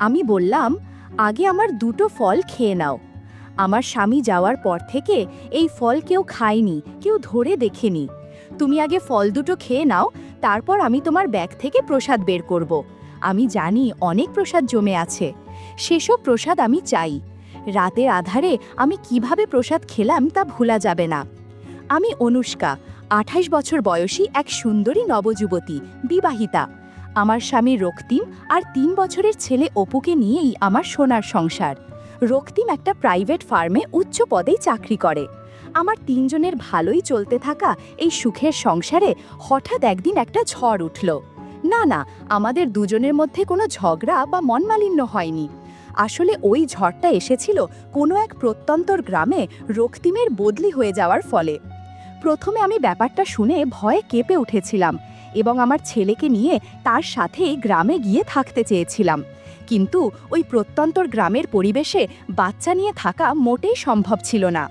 আমি বললাম, আগে আমার দুটো ফল খেয়ে নাও। আমার স্বামী যাওয়ার পর থেকে এই ফল কেউ খায়নি, কেউ ধরে দেখেনি। তুমি আগে ফল দুটো খেয়ে নাও, তারপর আমি তোমার ব্যাগ থেকে প্রসাদ বের করব। আমি জানি অনেক প্রসাদ জমে আছে, সেসব প্রসাদ আমি চাই। রাতের আধারে আমি কিভাবে প্রসাদ খেলাম তা ভোলা যাবে না। আমি অনুষ্কা, 28 বছর বয়সী এক সুন্দরী নবযুবতী, বিবাহিতা। আমার স্বামী রক্তিম আর 3 বছরের ছেলে অপুকে নিয়েই আমার সোনার সংসার। রক্তিম একটা প্রাইভেট ফার্মে উচ্চ পদেই চাকরি করে। আমার 3 জনের ভালোই চলতে থাকা এই সুখের সংসারে হঠাৎ একদিন একটা ঝড় উঠল। না না, আমাদের দুজনের মধ্যে কোনো ঝগড়া বা মনমালিন্য হয়নি। আসলে ওই ঝড়টা এসেছিল কোনো এক প্রত্যন্তর গ্রামে রক্তিমের বদলি হয়ে যাওয়ার ফলে। প্রথমে আমি ব্যাপারটা শুনে ভয়ে কেঁপে উঠেছিলাম এবং আমার ছেলেকে নিয়ে তার সাথে গ্রামে গিয়ে থাকতে চেয়েছিলাম। কিন্তু ওই প্রত্যন্তর গ্রামের পরিবেশে বাচ্চা নিয়ে থাকা মোটেই সম্ভব ছিল না।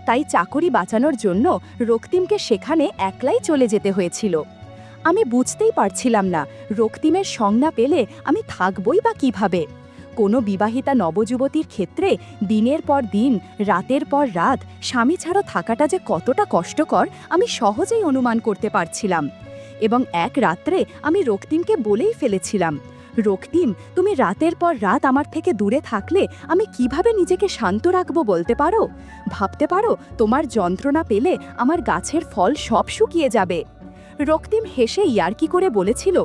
তাই চাকরি বাঁচানোর জন্য রক্তিমকে সেখানে একলাই চলে যেতে হয়েছিল। আমি বুঝতেই পারছিলাম না রক্তিমের সংজ্ঞা পেলে আমি থাকবই বা কিভাবে। কোনো বিবাহিতা নবযুবতীর ক্ষেত্রে দিনের পর দিন, রাতের পর রাত স্বামী ছাড়া থাকাটা যে কতটা কষ্টকর আমি সহজেই অনুমান করতে পারছিলাম। এবং এক রাত্রে আমি রক্তিমকে বলেই ফেলেছিলাম, রক্তিম, তুমি রাতের পর রাত আমার থেকে দূরে থাকলে আমি কিভাবে নিজেকে শান্ত রাখবো বলতে পারো? ভাবতে পারো তোমার যন্ত্রণা পেলে আমার গাছের ফল সব শুকিয়ে যাবে। রক্তিম হেসে ইয়ার্কি করে বলেছিল,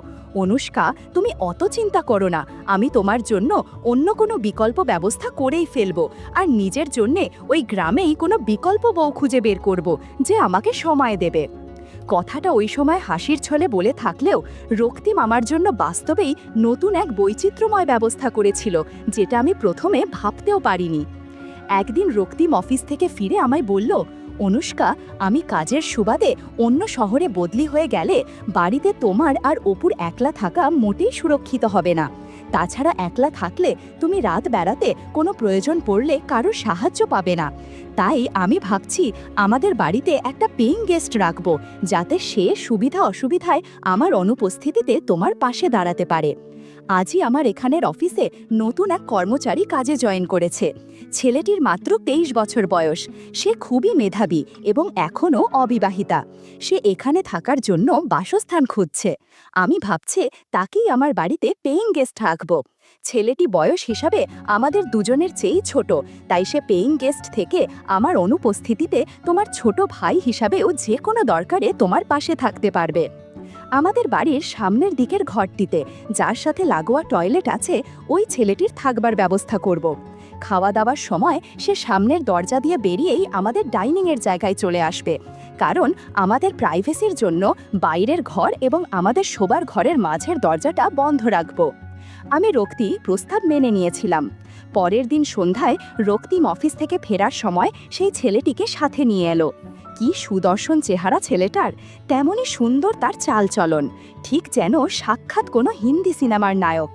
অনুষ্কা, তুমি অত চিন্তা করো না, আমি তোমার জন্য অন্য কোনো বিকল্প ব্যবস্থা করেই ফেলবো, আর নিজের জন্যে ওই গ্রামেই কোনো বিকল্প বউ খুঁজে বের করব যে আমাকে সময় দেবে। কথাটা ওই সময় হাসির ছলে বলে থাকলেও রক্তিম আমার জন্য বাস্তবেই নতুন এক বৈচিত্র্যময় ব্যবস্থা করেছিল, যেটা আমি প্রথমে ভাবতেও পারিনি। একদিন রক্তিম অফিস থেকে ফিরে আমায় বলল, অনুষ্কা, আমি কাজের সুবাদে অন্য শহরে বদলি হয়ে গেলে বাড়িতে তোমার আর অপুর একলা থাকা মোটেই সুরক্ষিত হবে না। তাছাড়া একলা থাকলে তুমি রাত বেড়াতে কোনো প্রয়োজন পড়লে কারোর সাহায্য পাবে না। তাই আমি ভাবছি আমাদের বাড়িতে একটা পেইং গেস্ট রাখবো, যাতে সে সুবিধা অসুবিধায় আমার অনুপস্থিতিতে তোমার পাশে দাঁড়াতে পারে। আজই আমার এখানের অফিসে নতুন এক কর্মচারী কাজে জয়েন করেছে। ছেলেটির মাত্র 23 বছর বয়স। সে খুবই মেধাবী এবং এখনও অবিবাহিতা। সে এখানে থাকার জন্য বাসস্থান খুঁজছে। আমি ভাবছি তাকেই আমার বাড়িতে পেইং গেস্ট রাখব। ছেলেটি বয়স হিসাবে আমাদের দুজনের চেয়েই ছোট, তাই সে পেইং গেস্ট থেকে আমার অনুপস্থিতিতে তোমার ছোট ভাই হিসাবেও যে কোনো দরকারে তোমার পাশে থাকতে পারবে। আমাদের বাড়ির সামনের দিকের ঘরটিতে, যার সাথে লাগোয়া টয়লেট আছে, ওই ছেলেটির থাকবার ব্যবস্থা করব। খাওয়া দাওয়ার সময় সে সামনের দরজা দিয়ে বেরিয়েই আমাদের ডাইনিংয়ের জায়গায় চলে আসবে, কারণ আমাদের প্রাইভেসির জন্য বাইরের ঘর এবং আমাদের শোবার ঘরের মাঝের দরজাটা বন্ধ রাখব। আমি রক্তিম প্রস্তাব মেনে নিয়েছিলাম। পরের দিন সন্ধ্যায় রক্তিম অফিস থেকে ফেরার সময় সেই ছেলেটিকে সাথে নিয়ে এলো। কি সুদর্শন চেহারা ছেলেটার, তেমনই সুন্দর তার চালচলন, ঠিক যেন সাক্ষাৎ কোনো হিন্দি সিনেমার নায়ক।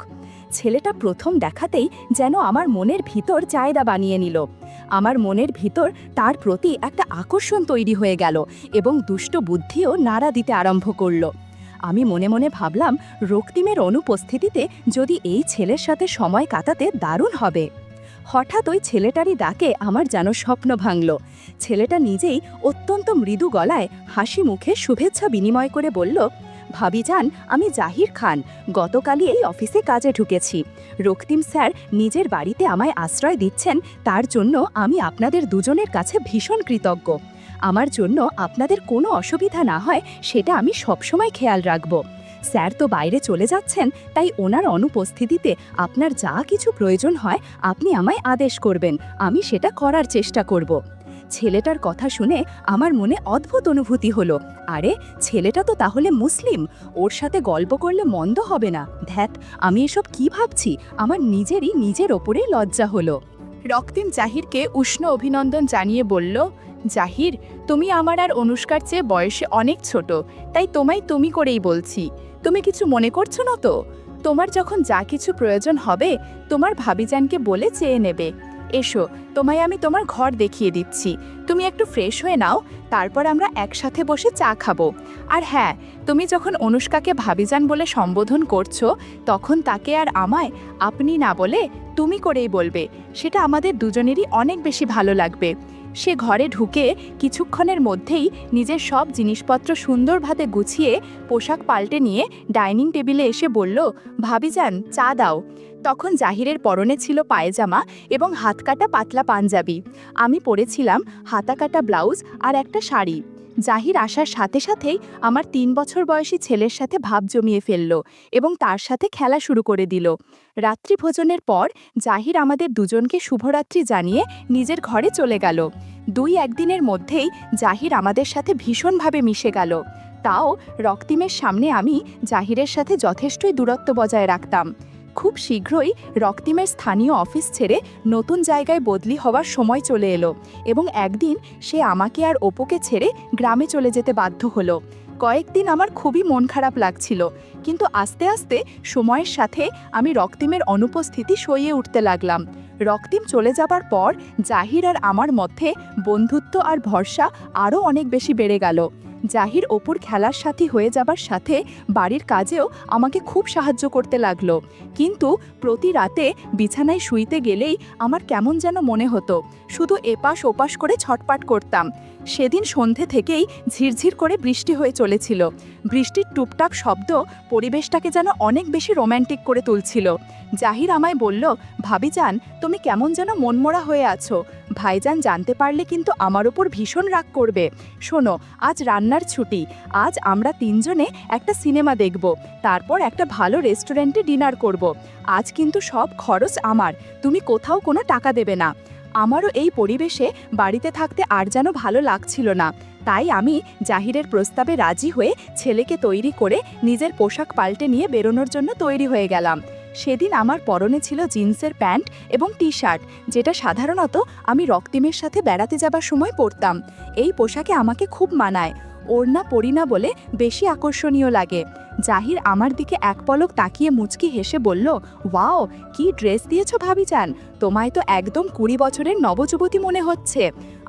ছেলেটা প্রথম দেখাতেই যেন আমার মনের ভিতর জায়গা বানিয়ে নিল। আমার মনের ভিতর তার প্রতি একটা আকর্ষণ তৈরি হয়ে গেল এবং দুষ্ট বুদ্ধিও নাড়া দিতে আরম্ভ করল। আমি মনে মনে ভাবলাম, রক্তিমের অনুপস্থিতিতে যদি এই ছেলের সাথে সময় কাটাতে দারুণ হবে। হঠাৎ ওই ছেলেটারই ডাকে আমার যেন স্বপ্ন ভাঙল। ছেলেটা নিজেই অত্যন্ত মৃদু গলায় হাসি মুখে শুভেচ্ছা বিনিময় করে বলল, ভাবিজান, আমি জাহির খান, গতকালই এই অফিসে কাজে ঢুকেছি। রক্তিম স্যার নিজের বাড়িতে আমায় আশ্রয় দিচ্ছেন, তার জন্য আমি আপনাদের দুজনের কাছে ভীষণ কৃতজ্ঞ। আমার জন্য আপনাদের কোনো অসুবিধা না হয় সেটা আমি সবসময় খেয়াল রাখব। স্যার তো বাইরে চলে যাচ্ছেন, তাই ওনার অনুপস্থিতিতে আপনার যা কিছু প্রয়োজন হয় আপনি আমায় আদেশ করবেন, আমি সেটা করার চেষ্টা করব। ছেলেটার কথা শুনে আমার মনে অদ্ভুত অনুভূতি হলো। আরে, ছেলেটা তো তাহলে মুসলিম, ওর সাথে গল্প করলে মন্দ হবে না। ধ্যাত, আমি এসব কি ভাবছি, আমার নিজের ওপরে লজ্জা হলো। রক্তিম জাহিরকে উষ্ণ অভিনন্দন জানিয়ে বলল, জাহির, তুমি আমার আর অনুষ্কার চেয়ে বয়সে অনেক ছোট, তাই তোমায় তুমি করেই বলছি। তুমি কিছু মনে করছো না তো? তোমার যখন যা কিছু প্রয়োজন হবে তোমার ভাবিজানকে বলে চেয়ে নেবে। এসো, তোমায় আমি তোমার ঘর দেখিয়ে দিচ্ছি। তুমি একটু ফ্রেশ হয়ে নাও, তারপর আমরা একসাথে বসে চা খাবো। আর হ্যাঁ, তুমি যখন অনুষ্কাকে ভাবিজান বলে সম্বোধন করছো, তখন তাকে আর আমায় আপনি না বলে তুমি করেই বলবে। সেটা আমাদের দুজনেরই অনেক বেশি ভালো লাগবে। সে ঘরে ঢুকে কিছুক্ষণের মধ্যেই নিজের সব জিনিসপত্র সুন্দরভাবে গুছিয়ে পোশাক পাল্টে নিয়ে ডাইনিং টেবিলে এসে বলল, ভাবিজান চা দাও। তখন জাহিরের পরনে ছিল পায়জামা এবং হাতকাটা পাতলা পাঞ্জাবি। আমি পরেছিলাম হাতাকাটা ব্লাউজ আর একটা শাড়ি। জাহির আসার সাথে সাথেই আমার 3 বছর বয়সী ছেলের সাথে ভাব জমিয়ে ফেলল এবং তার সাথে খেলা শুরু করে দিল। রাত্রি ভোজনের পর জাহির আমাদের দুজনকে শুভরাত্রি জানিয়ে নিজের ঘরে চলে গেল। 2-1 দিনের মধ্যেই জাহির আমাদের সাথে ভীষণভাবে মিশে গেল। তাও রক্তিমের সামনে আমি জাহিরের সাথে যথেষ্টই দূরত্ব বজায় রাখতাম। খুব শীঘ্রই রক্তিমের স্থানীয় অফিস ছেড়ে নতুন জায়গায় বদলি হওয়ার সময় চলে এলো এবং একদিন সে আমাকে আর অপুকে ছেড়ে গ্রামে চলে যেতে বাধ্য হলো। কয়েকদিন আমার খুবই মন খারাপ লাগছিল, কিন্তু আস্তে আস্তে সময়ের সাথে আমি রক্তিমের অনুপস্থিতি সইয়ে উঠতে লাগলাম। রক্তিম চলে যাবার পর জাহির আর আমার মধ্যে বন্ধুত্ব আর ভরসা আরও অনেক বেশি বেড়ে গেল। জাহির অপুর খেলার সাথী হয়ে যাবার সাথে বাড়ির কাজেও আমাকে খুব সাহায্য করতে লাগলো। কিন্তু প্রতি রাতে বিছানায় শুইতে গেলেই আমার কেমন যেন মনে হতো, শুধু এপাশ ওপাশ করে ছটপাট করতাম। সেদিন সন্ধে থেকেই ঝিরঝির করে বৃষ্টি হয়ে চলেছিল। বৃষ্টির টুপটাক শব্দ পরিবেশটাকে যেন অনেক বেশি রোম্যান্টিক করে তুলছিল। জাহির আমায় বলল, ভাবিজান তুমি কেমন যেন মনমরা হয়ে আছো, ভাইজান জানতে পারলে কিন্তু আমার ওপর ভীষণ রাগ করবে। শোনো, আজ রান্নার ছুটি, আজ আমরা 3 জনে একটা সিনেমা দেখব, তারপর একটা ভালো রেস্টুরেন্টে ডিনার করব। আজ কিন্তু সব খরচ আমার, তুমি কোথাও কোনো টাকা দেবে না। আমারও এই পরিবেশে বাড়িতে থাকতে আর যেন ভালো লাগছিল না। তাই আমি জাহিরের প্রস্তাবে রাজি হয়ে ছেলেকে তৈরি করে নিজের পোশাক পাল্টে নিয়ে বেরোনোর জন্য তৈরি হয়ে গেলাম। সেদিন আমার পরনে ছিল জিন্সের প্যান্ট এবং টি শার্ট, যেটা সাধারণত আমি রক্তিমের সাথে বেড়াতে যাবার সময় পরতাম। এই পোশাকে আমাকে খুব মানায়, ওড়না পরি না বলে বেশি আকর্ষণীয় লাগে। জাহির আমার দিকে এক পলক তাকিয়ে মুচকি হেসে বলল, ওয়াও, কি ড্রেস দিয়েছো ভাবিজান, তোমায় তো একদম 20 বছরের নবযুবতী মনে হচ্ছে।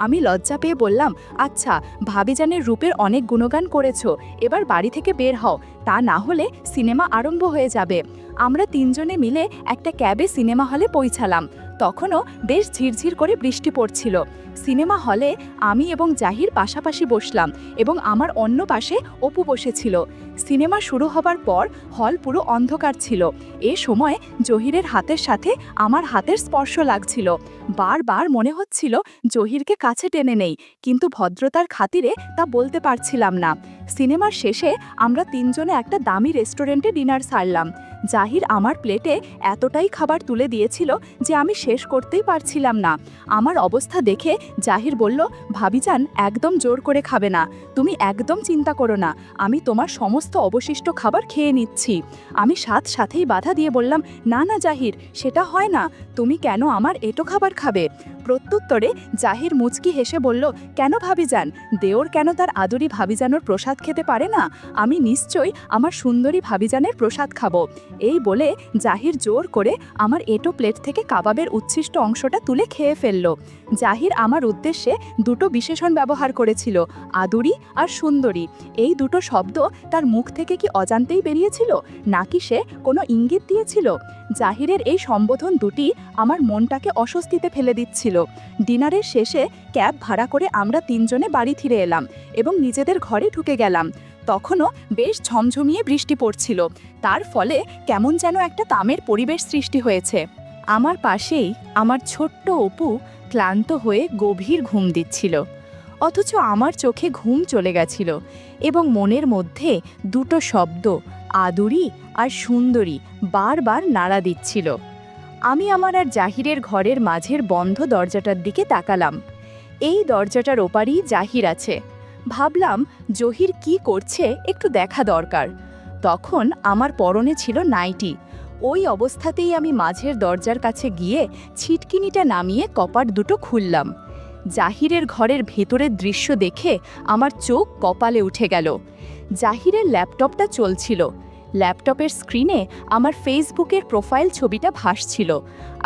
আমি লজ্জা পেয়ে বললাম, আচ্ছা, ভাবিজানের রূপের অনেক গুণগান করেছো, এবার বাড়ি থেকে বের হও, তা না হলে সিনেমা আরম্ভ হয়ে যাবে। আমরা 3 জনে মিলে একটা ক্যাবে সিনেমা হলে পৌঁছালাম। তখনও বেশ ঝিরঝির করে বৃষ্টি পড়ছিল। সিনেমা হলে আমি এবং জাহির পাশাপাশি বসলাম এবং আমার অন্য পাশে অপু বসেছিল। সিনেমা শুরু হবার পর হল পুরো অন্ধকার ছিল। এ সময় জহিরের হাতের সাথে আমার হাতের স্পর্শ লাগছিল। বারবার মনে হচ্ছিল জহিরকে কাছে টেনে নেই, কিন্তু ভদ্রতার খাতিরে তা বলতে পারছিলাম না। সিনেমার শেষে আমরা 3 জনে একটা দামি রেস্টুরেন্টে ডিনার সারলাম। জাহির আমার প্লেটে এতটাই খাবার তুলে দিয়েছিল যে আমি শেষ করতেই পারছিলাম না। আমার অবস্থা দেখে জাহির বলল, ভাবিজান একদম জোর করে খাবে না, তুমি একদম চিন্তা করো না, আমি তোমার সমস্ত অবশিষ্ট খাবার খেয়ে নিচ্ছি। আমি সাথেই বাধা দিয়ে বললাম, না না জাহির, সেটা হয় না, তুমি কেন আমার এটো খাবার খাবে? প্রত্যুত্তরে জাহির মুচকি হেসে বলল, কেন ভাবিজান, দেওর কেন তার আদরি ভাবিজানোর প্রসাদ খেতে পারে না? আমি নিশ্চয়ই আমার সুন্দরী ভাবিজানের প্রসাদ খাবো। এই বলে জাহির জোর করে আমার এটো প্লেট থেকে কাবাবের উচ্ছিষ্ট অংশটা তুলে খেয়ে ফেলল। জাহির আমার উদ্দেশ্যে 2টো বিশেষণ ব্যবহার করেছিল, আদুরি আর সুন্দরী। এই 2টো শব্দ তার মুখ থেকে কি অজান্তেই বেরিয়েছিল, নাকি সে কোনো ইঙ্গিত দিয়েছিল? জাহিরের এই সম্বোধন দুটি আমার মনটাকে অস্বস্তিতে ফেলে দিচ্ছিল। ডিনারের শেষে ক্যাব ভাড়া করে আমরা 3 জনে বাড়ি ফিরে এলাম এবং নিজেদের ঘরে ঢুকে গেলাম। তখনও বেশ ঝমঝমিয়ে বৃষ্টি পড়ছিল, তার ফলে কেমন যেন একটা তামের পরিবেশ সৃষ্টি হয়েছে। আমার পাশেই আমার ছোট্ট অপু ক্লান্ত হয়ে গভীর ঘুম দিচ্ছিল, অথচ আমার চোখে ঘুম চলে গেছিল এবং মনের মধ্যে 2টো শব্দ, আদুরি আর সুন্দরী, বারবার নাড়া দিচ্ছিল। আমি আমার আর জাহিরের ঘরের মাঝের বন্ধ দরজাটার দিকে তাকালাম। এই দরজাটার ওপারেই জাহির আছে। ভাবলাম জহির কি করছে একটু দেখা দরকার। তখন আমার পরনে ছিল নাইটি। ওই অবস্থাতেই আমি মাঝের দরজার কাছে গিয়ে ছিটকিনিটা নামিয়ে কপাট 2টো খুললাম। জাহিরের ঘরের ভেতরের দৃশ্য দেখে আমার চোখ কপালে উঠে গেল। জাহিরের ল্যাপটপটা চলছিল, ল্যাপটপের স্ক্রিনে আমার ফেসবুকের প্রোফাইল ছবিটা ভাসছিল,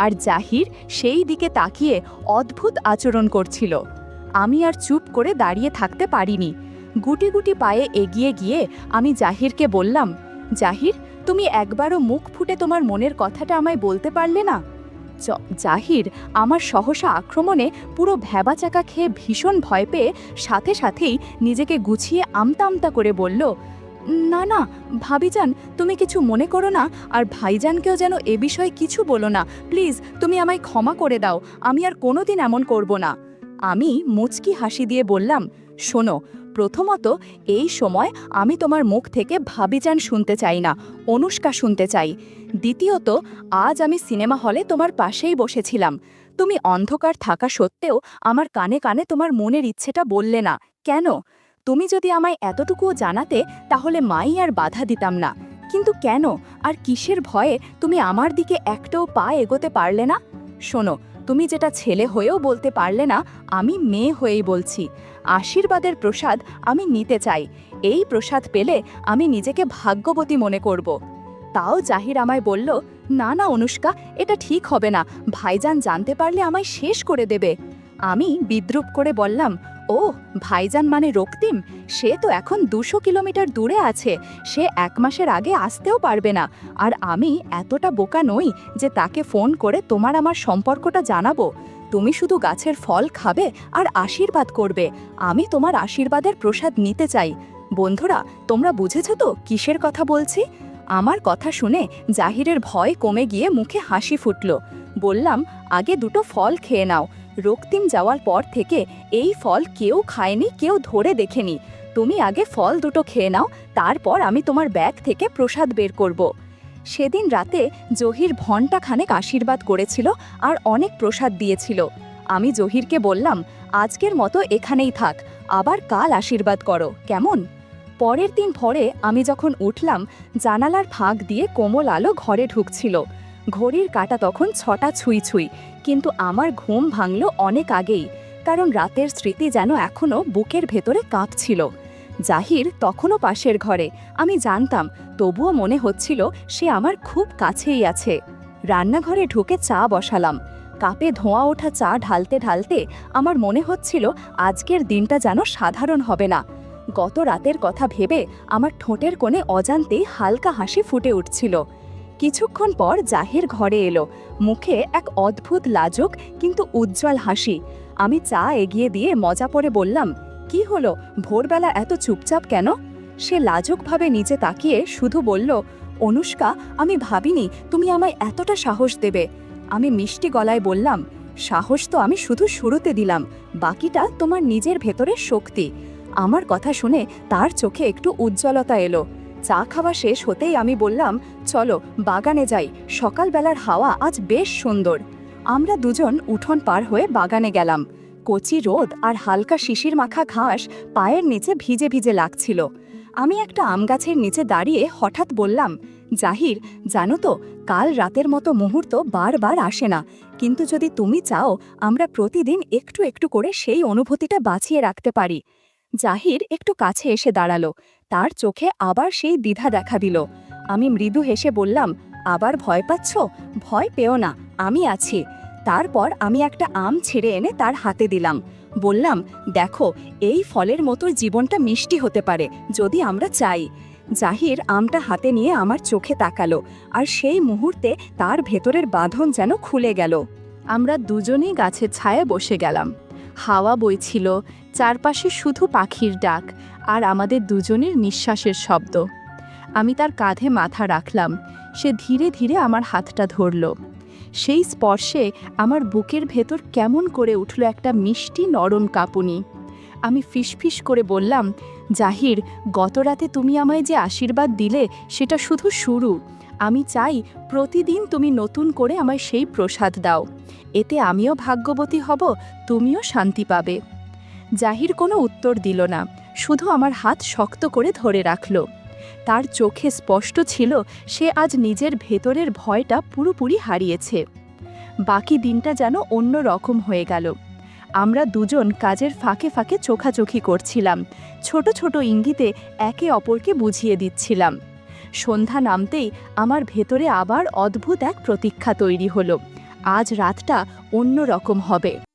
আর জাহির সেই দিকে তাকিয়ে অদ্ভুত আচরণ করছিল। আমি আর চুপ করে দাঁড়িয়ে থাকতে পারিনি। গুটি গুটি পায়ে এগিয়ে গিয়ে আমি জাহিরকে বললাম, জাহির, তুমি একবারও মুখ ফুটে তোমার মনের কথাটা আমায় বলতে পারলে না? জাহির আমার সহসা আক্রমণে পুরো ভ্যাবাচাকা খেয়ে ভীষণ ভয় পেয়ে সাথে সাথেই নিজেকে গুছিয়ে আমতা আমতা করে বলল, না না ভাবিজান, তুমি কিছু মনে করো না, আর ভাইজানকেও যেন এ বিষয়ে কিছু বলো না, প্লিজ তুমি আমায় ক্ষমা করে দাও, আমি আর কোনোদিন এমন করব না। আমি মুচকি হাসি দিয়ে বললাম, শোনো, প্রথমত এই সময় আমি তোমার মুখ থেকে ভাবিজান শুনতে চাই না, অনুষ্কা শুনতে চাই। দ্বিতীয়ত, আজ আমি সিনেমা হলে তোমার পাশেই বসেছিলাম, তুমি অন্ধকার থাকা সত্ত্বেও আমার কানে কানে তোমার মনের ইচ্ছেটা বললে না কেন? তুমি যদি আমায় এতটুকুও জানাতে তাহলে মাই আর বাধা দিতাম না, কিন্তু কেন আর কিসের ভয়ে তুমি আমার দিকে একটাও পা এগোতে পারলে না? শোনো, তুমি যেটা ছেলে হয়েও বলতে পারলে না, আমি মেয়ে হয়েই বলছি, আশীর্বাদের প্রসাদ আমি নিতে চাই। এই প্রসাদ পেলে আমি নিজেকে ভাগ্যবতী মনে করব। তাও জাহির আমায় বলল, না না অনুষ্কা, এটা ঠিক হবে না, ভাইজান জানতে পারলে আমায় শেষ করে দেবে। আমি বিদ্রূপ করে বললাম, ও ভাইজান মানে রক্তিম, সে তো এখন 200 কিলোমিটার দূরে আছে, সে 1 মাসের আগে আসতেও পারবে না, আর আমি এতটা বোকা নই যে তাকে ফোন করে তোমার আমার সম্পর্কটা জানাবো। তুমি শুধু গাছের ফল খাবে আর আশীর্বাদ করবে, আমি তোমার আশীর্বাদের প্রসাদ নিতে চাই। বন্ধুরা, তোমরা বুঝেছো তো কিসের কথা বলছি? আমার কথা শুনে জাহিরের ভয় কমে গিয়ে মুখে হাসি ফুটল। বললাম, আগে দুটো ফল খেয়ে নাও, রক্তিম যাওয়ার পর থেকে এই ফল কেউ খায়নি, কেউ ধরে দেখেনি। তুমি আগে ফল দুটো খেয়ে নাও, তারপর আমি তোমার ব্যাগ থেকে প্রসাদ বের করব। সেদিন রাতে জহির ঘণ্টাখানেক আশীর্বাদ করেছিল আর অনেক প্রসাদ দিয়েছিল। আমি জহিরকে বললাম, আজকের মতো এখানেই থাক, আবার কাল আশীর্বাদ করো, কেমন? পরের দিন ভোরে আমি যখন উঠলাম, জানালার ফাঁক দিয়ে কোমল আলো ঘরে ঢুকছিল। ঘড়ির কাঁটা তখন 6টা ছুঁই ছুঁই, কিন্তু আমার ঘুম ভাঙল অনেক আগেই, কারণ রাতের স্মৃতি যেন এখনও বুকের ভেতরে কাঁপছিল। জাহির তখনও পাশের ঘরে, আমি জানতাম, তবুও মনে হচ্ছিল সে আমার খুব কাছেই আছে। রান্নাঘরে ঢুকে চা বসালাম। কাপে ধোঁয়া ওঠা চা ঢালতে ঢালতে আমার মনে হচ্ছিল আজকের দিনটা যেন সাধারণ হবে না। গত রাতের কথা ভেবে আমার ঠোঁটের কোণে অজান্তেই হালকা হাসি ফুটে উঠছিল। কিছুক্ষণ পর জাহির ঘরে এলো, মুখে এক অদ্ভুত লাজুক কিন্তু উজ্জ্বল হাসি। আমি চা এগিয়ে দিয়ে মজা করে বললাম, কি হলো, ভোরবেলা এত চুপচাপ কেন? সে লাজুকভাবে নিচে তাকিয়ে শুধু বলল, অনুষ্কা, আমি ভাবিনি তুমি আমায় এতটা সাহস দেবে। আমি মিষ্টি গলায় বললাম, সাহস তো আমি শুধু শুরুতে দিলাম, বাকিটা তোমার নিজের ভেতরের শক্তি। আমার কথা শুনে তার চোখে একটু উজ্জ্বলতা এলো। চা খাওয়া শেষ হতেই আমি বললাম, চলো বাগানে যাই, সকালবেলার হাওয়া আজ বেশ সুন্দর। আমরা দুজন উঠোন পার হয়ে বাগানে গেলাম। কচি রোদ আর হালকা শিশির মাখা ঘাস পায়ের নিচে ভিজে ভিজে লাগছিল। আমি একটা আম গাছের নিচে দাঁড়িয়ে হঠাৎ বললাম, জাহির, জানো তো, কাল রাতের মতো মুহূর্ত বারবার আসে না, কিন্তু যদি তুমি চাও আমরা প্রতিদিন একটু একটু করে সেই অনুভূতিটা বাঁচিয়ে রাখতে পারি। জাহির একটু কাছে এসে দাঁড়ালো, তার চোখে আবার সেই দ্বিধা দেখা দিল। আমি মৃদু হেসে বললাম, আবার ভয় পাচ্ছ? ভয় পেও না, আমি আছি। তারপর আমি একটা আম ছিঁড়ে এনে তার হাতে দিলাম। বললাম, দেখো, এই ফলের মতো জীবনটা মিষ্টি হতে পারে যদি আমরা চাই। জাহির আমটা হাতে নিয়ে আমার চোখে তাকালো, আর সেই মুহূর্তে তার ভেতরের বাঁধন যেন খুলে গেল। আমরা দুজনেই গাছের ছায়ায় বসে গেলাম। হাওয়া বইছিল, চারপাশে শুধু পাখির ডাক আর আমাদের দুজনের নিঃশ্বাসের শব্দ। আমি তার কাঁধে মাথা রাখলাম, সে ধীরে ধীরে আমার হাতটা ধরল। সেই স্পর্শে আমার বুকের ভেতর কেমন করে উঠল একটা মিষ্টি নরম কাঁপুনি। আমি ফিসফিস করে বললাম, জাহির, গতরাতে তুমি আমায় যে আশীর্বাদ দিলে সেটা শুধু শুরু। আমি চাই প্রতিদিন তুমি নতুন করে আমায় সেই প্রসাদ দাও, এতে আমিও ভাগ্যবতী হব, তুমিও শান্তি পাবে। জাহির কোনো উত্তর দিল না, শুধু আমার হাত শক্ত করে ধরে রাখল। তার চোখে স্পষ্ট ছিল সে আজ নিজের ভেতরের ভয়টা পুরোপুরি হারিয়েছে। বাকি দিনটা যেন অন্য রকম হয়ে গেল। আমরা দুজন কাজের ফাঁকে ফাঁকে চোখাচোখি করছিলাম, ছোট ছোট ইঙ্গিতে একে অপরকে বুঝিয়ে দিচ্ছিলাম। সন্ধ্যা নামতেই আমার ভেতরে আবার অদ্ভুত এক প্রতীক্ষা তৈরি হলো। আজ রাতটা অন্য রকম হবে।